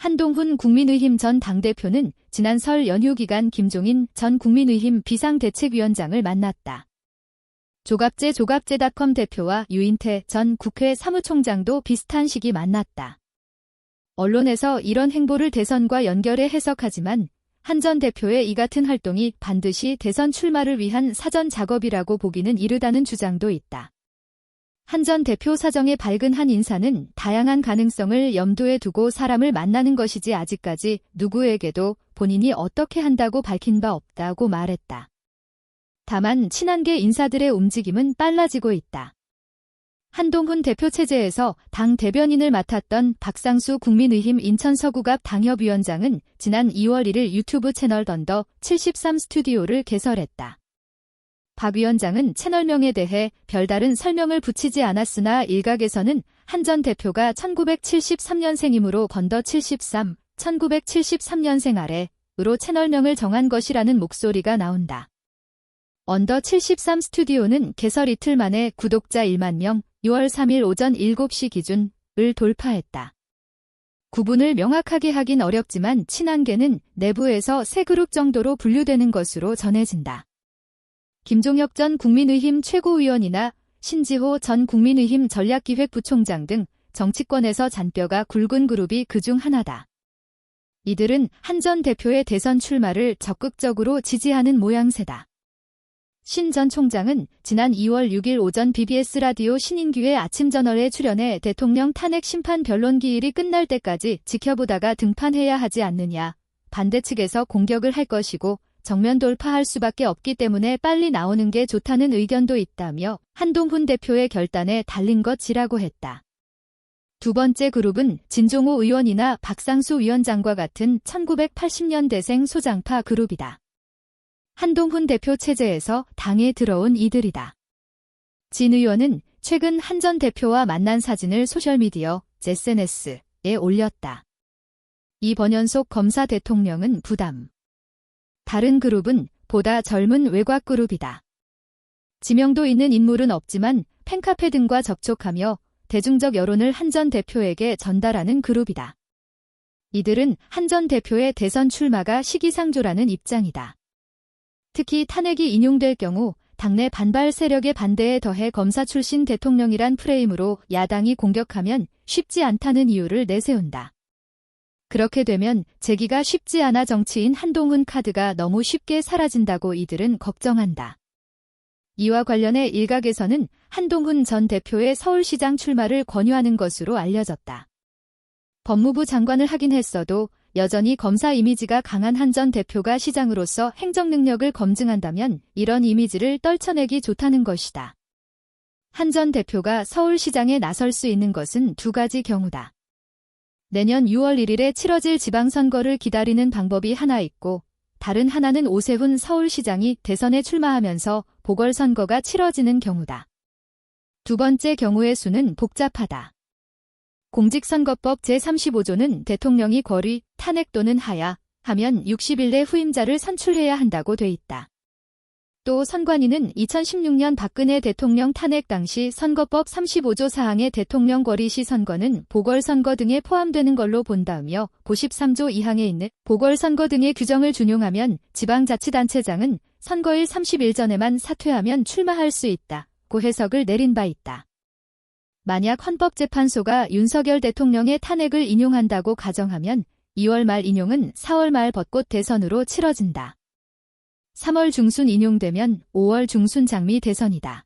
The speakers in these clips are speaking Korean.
한동훈 국민의힘 전 당대표는 지난 설 연휴 기간 김종인 전 국민의힘 비상대책위원장을 만났다. 조갑제닷컴 대표와 유인태 전 국회 사무총장도 비슷한 시기 만났다. 언론에서 이런 행보를 대선과 연결해 해석하지만 한 전 대표의 이 같은 활동이 반드시 대선 출마를 위한 사전 작업이라고 보기는 이르다는 주장도 있다. 한 전 대표 사정에 밝은 한 인사는 다양한 가능성을 염두에 두고 사람을 만나는 것이지 아직까지 누구에게도 본인이 어떻게 한다고 밝힌 바 없다고 말했다. 다만 친한계 인사들의 움직임은 빨라지고 있다. 한동훈 대표 체제에서 당 대변인을 맡았던 박상수 국민의힘 인천 서구갑 당협위원장은 지난 2월 1일 유튜브 채널 던더 73 스튜디오를 개설했다. 박 위원장은 채널명에 대해 별다른 설명을 붙이지 않았으나 일각에서는 한 전 대표가 1973년생이므로 건더 73, 1973년생 아래로 채널명을 정한 것이라는 목소리가 나온다. 언더 73 스튜디오는 개설 이틀 만에 구독자 1만 명, 6월 3일 오전 7시 기준을 돌파했다. 구분을 명확하게 하긴 어렵지만 친한계는 내부에서 세 그룹 정도로 분류되는 것으로 전해진다. 김종혁 전 국민의힘 최고위원이나 신지호 전 국민의힘 전략기획부총장 등 정치권에서 잔뼈가 굵은 그룹이 그중 하나다. 이들은 한 전 대표의 대선 출마를 적극적으로 지지하는 모양새다. 신 전 총장은 지난 2월 6일 오전 BBS 라디오 신인규의 아침저널에 출연해 대통령 탄핵 심판 변론 기일이 끝날 때까지 지켜보다가 등판해야 하지 않느냐, 반대 측에서 공격을 할 것이고 정면 돌파할 수밖에 없기 때문에 빨리 나오는 게 좋다는 의견도 있다며 한동훈 대표의 결단에 달린 것이라고 했다. 두 번째 그룹은 진종호 의원이나 박상수 위원장과 같은 1980년대생 소장파 그룹이다. 한동훈 대표 체제에서 당에 들어온 이들이다. 진 의원은 최근 한 전 대표와 만난 사진을 소셜미디어, SNS에 올렸다. 이번 연속 검사 대통령은 부담. 다른 그룹은 보다 젊은 외곽 그룹이다. 지명도 있는 인물은 없지만 팬카페 등과 접촉하며 대중적 여론을 한 전 대표에게 전달하는 그룹이다. 이들은 한 전 대표의 대선 출마가 시기상조라는 입장이다. 특히 탄핵이 인용될 경우 당내 반발 세력의 반대에 더해 검사 출신 대통령이란 프레임으로 야당이 공격하면 쉽지 않다는 이유를 내세운다. 그렇게 되면 재기가 쉽지 않아 정치인 한동훈 카드가 너무 쉽게 사라진다고 이들은 걱정한다. 이와 관련해 일각에서는 한동훈 전 대표의 서울시장 출마를 권유하는 것으로 알려졌다. 법무부 장관을 하긴 했어도 여전히 검사 이미지가 강한 한 전 대표가 시장으로서 행정 능력을 검증한다면 이런 이미지를 떨쳐내기 좋다는 것이다. 한 전 대표가 서울시장에 나설 수 있는 것은 두 가지 경우다. 내년 6월 1일에 치러질 지방선거를 기다리는 방법이 하나 있고 다른 하나는 오세훈 서울시장이 대선에 출마하면서 보궐선거가 치러지는 경우다. 두 번째 경우의 수는 복잡하다. 공직선거법 제35조는 대통령이 거리, 탄핵 또는 하야 하면 60일 내 후임자를 선출해야 한다고 돼 있다. 또 선관위는 2016년 박근혜 대통령 탄핵 당시 선거법 35조 사항의 대통령 거리시 선거는 보궐선거 등에 포함되는 걸로 본다며 고13조 2항에 있는 보궐선거 등의 규정을 준용하면 지방자치단체장은 선거일 30일 전에만 사퇴하면 출마할 수 있다고 해석을 내린 바 있다. 만약 헌법재판소가 윤석열 대통령의 탄핵을 인용한다고 가정하면 2월 말 인용은 4월 말 벚꽃 대선으로 치러진다. 3월 중순 인용되면 5월 중순 장미 대선이다.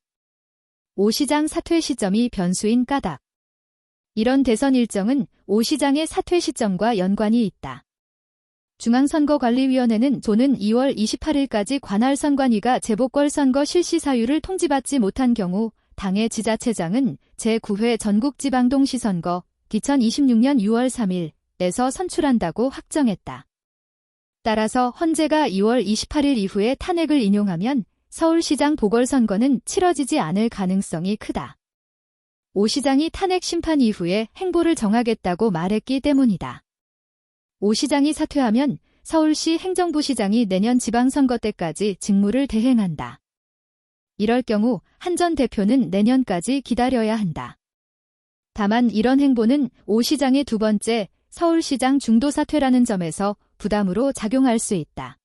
오 시장 사퇴 시점이 변수인 까닭. 이런 대선 일정은 오 시장의 사퇴 시점과 연관이 있다. 중앙선거관리위원회는 오는 2월 28일까지 관할 선관위가 재보궐선거 실시 사유를 통지받지 못한 경우 당의 지자체장은 제9회 전국지방동시선거 2026년 6월 3일에서 선출한다고 확정했다. 따라서 헌재가 2월 28일 이후에 탄핵을 인용하면 서울시장 보궐선거는 치러지지 않을 가능성이 크다. 오 시장이 탄핵 심판 이후에 행보를 정하겠다고 말했기 때문이다. 오 시장이 사퇴하면 서울시 행정부시장이 내년 지방선거 때까지 직무를 대행한다. 이럴 경우 한 전 대표는 내년까지 기다려야 한다. 다만 이런 행보는 오 시장의 두 번째 서울시장 중도 사퇴라는 점에서 부담으로 작용할 수 있다.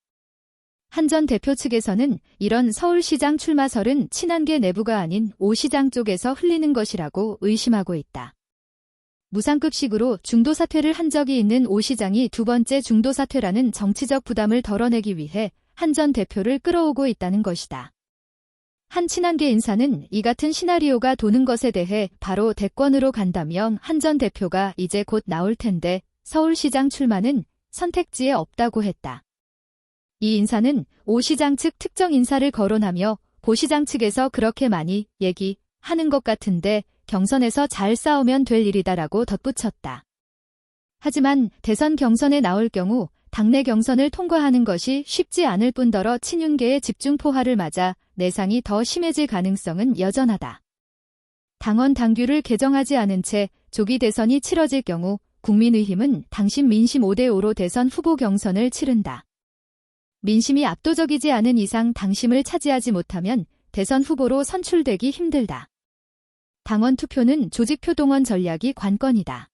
한 전 대표 측에서는 이런 서울시장 출마설은 친한계 내부가 아닌 오 시장 쪽에서 흘리는 것이라고 의심하고 있다. 무상급식으로 중도 사퇴를 한 적이 있는 오 시장이 두 번째 중도 사퇴라는 정치적 부담을 덜어내기 위해 한 전 대표를 끌어오고 있다는 것이다. 한 친한계 인사는 이 같은 시나리오가 도는 것에 대해 바로 대권으로 간다면 한 전 대표가 이제 곧 나올 텐데 서울시장 출마는 선택지에 없다고 했다. 이 인사는 오 시장 측 특정 인사를 거론하며 고 시장 측에서 그렇게 많이 얘기하는 것 같은데 경선에서 잘 싸우면 될 일이다라고 덧붙였다. 하지만 대선 경선에 나올 경우 당내 경선을 통과하는 것이 쉽지 않을 뿐더러 친윤계의 집중포화를 맞아 내상이 더 심해질 가능성은 여전하다. 당원 당규를 개정하지 않은 채 조기 대선이 치러질 경우 국민의힘은 당신 민심 5대5로 대선 후보 경선을 치른다. 민심이 압도적이지 않은 이상 당심을 차지하지 못하면 대선 후보로 선출되기 힘들다. 당원 투표는 조직표 동원 전략이 관건이다.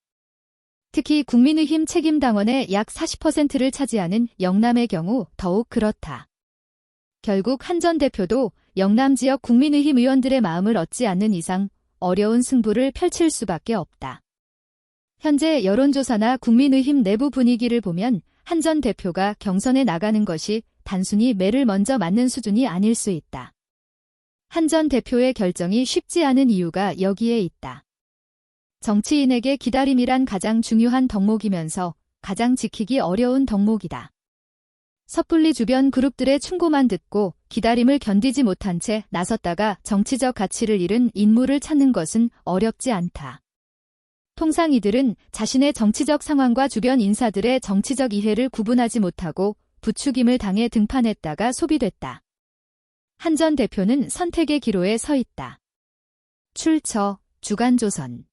특히 국민의힘 책임당원의 약 40%를 차지하는 영남의 경우 더욱 그렇다. 결국 한 전 대표도 영남 지역 국민의힘 의원들의 마음을 얻지 않는 이상 어려운 승부를 펼칠 수밖에 없다. 현재 여론조사나 국민의힘 내부 분위기를 보면 한 전 대표가 경선에 나가는 것이 단순히 매를 먼저 맞는 수준이 아닐 수 있다. 한 전 대표의 결정이 쉽지 않은 이유가 여기에 있다. 정치인에게 기다림이란 가장 중요한 덕목이면서 가장 지키기 어려운 덕목이다. 섣불리 주변 그룹들의 충고만 듣고 기다림을 견디지 못한 채 나섰다가 정치적 가치를 잃은 인물을 찾는 것은 어렵지 않다. 통상 이들은 자신의 정치적 상황과 주변 인사들의 정치적 이해를 구분하지 못하고 부추김을 당해 등판했다가 소비됐다. 한 전 대표는 선택의 기로에 서 있다. 출처 주간조선